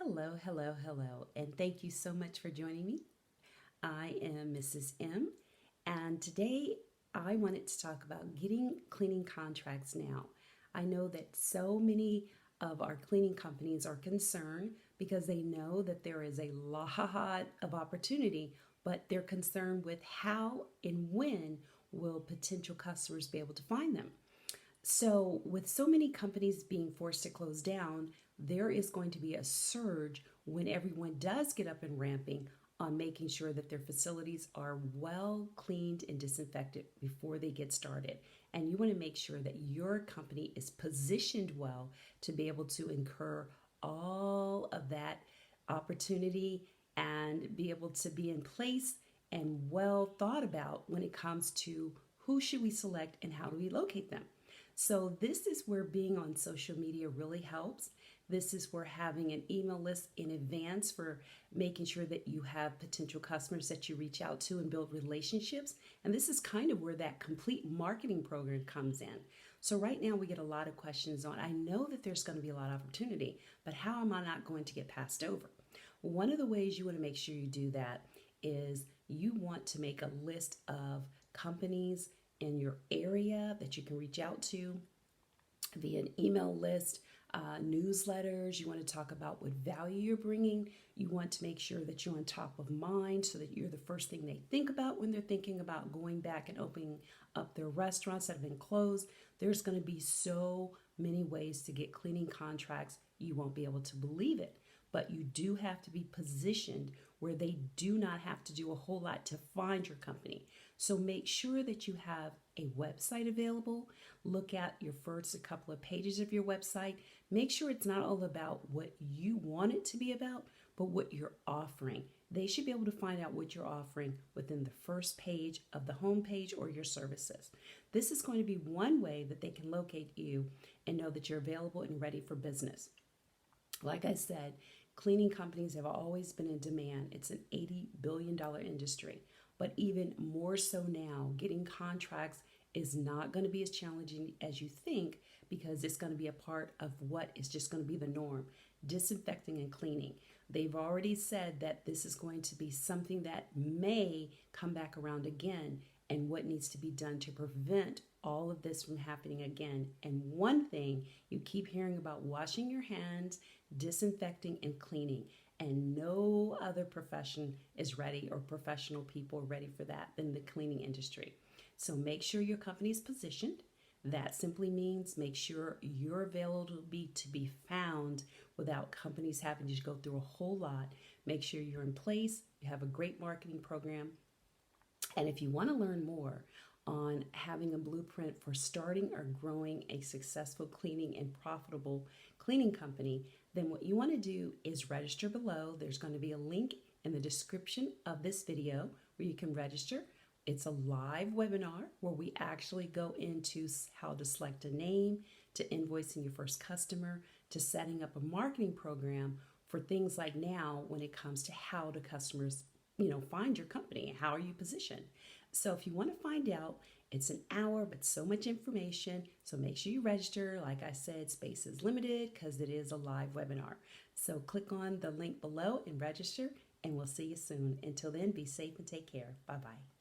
Hello, hello, hello, and thank you so much for joining me. I am Mrs. M, and today I wanted to talk about getting cleaning contracts now. I know that so many of our cleaning companies are concerned because they know that there is a lot of opportunity, but they're concerned with how and when will potential customers be able to find them. So, with so many companies being forced to close down, there is going to be a surge when everyone does get up and ramping on making sure that their facilities are well cleaned and disinfected before they get started. And you want to make sure that your company is positioned well to be able to incur all of that opportunity and be able to be in place and well thought about when it comes to who should we select and how do we locate them. So this is where being on social media really helps. This is where having an email list in advance for making sure that you have potential customers that you reach out to and build relationships. And this is kind of where that complete marketing program comes in. So right now we get a lot of questions on, I know that there's going to be a lot of opportunity, but how am I not going to get passed over? One of the ways you want to make sure you do that is you want to make a list of companies in your area that you can reach out to via an email list, newsletters. You want to talk about what value you're bringing. You want to make sure that you're on top of mind so that you're the first thing they think about when they're thinking about going back and opening up their restaurants that have been closed. There's going to be so many ways to get cleaning contracts, you won't be able to believe it. But you do have to be positioned where they do not have to do a whole lot to find your company. So make sure that you have a website available. Look at your first a couple of pages of your website. Make sure it's not all about what you want it to be about, but what you're offering. They should be able to find out what you're offering within the first page of the homepage or your services. This is going to be one way that they can locate you and know that you're available and ready for business. Like I said, cleaning companies have always been in demand. It's an $80 billion industry. But even more so now, getting contracts is not going to be as challenging as you think because it's going to be a part of what is just going to be the norm, disinfecting and cleaning. They've already said that this is going to be something that may come back around again and what needs to be done to prevent all of this from happening again. And one thing you keep hearing about, washing your hands, disinfecting and cleaning. And no other profession is ready or professional people are ready for that than the cleaning industry. So make sure your company is positioned. That simply means make sure you're available to be found without companies having to go through a whole lot. Make sure you're in place. You have a great marketing program. And if you want to learn more on having a blueprint for starting or growing a successful cleaning and profitable cleaning company, then what you want to do is register below. There's going to be a link in the description of this video where you can register. It's a live webinar where we actually go into how to select a name, to invoicing your first customer, to setting up a marketing program for things like now when it comes to how do customers find your company, how are you positioned. So if you want to find out, it's an hour, but so much information. So make sure you register. Like I said, space is limited because it is a live webinar. So click on the link below and register, and we'll see you soon. Until then, be safe and take care. Bye-bye.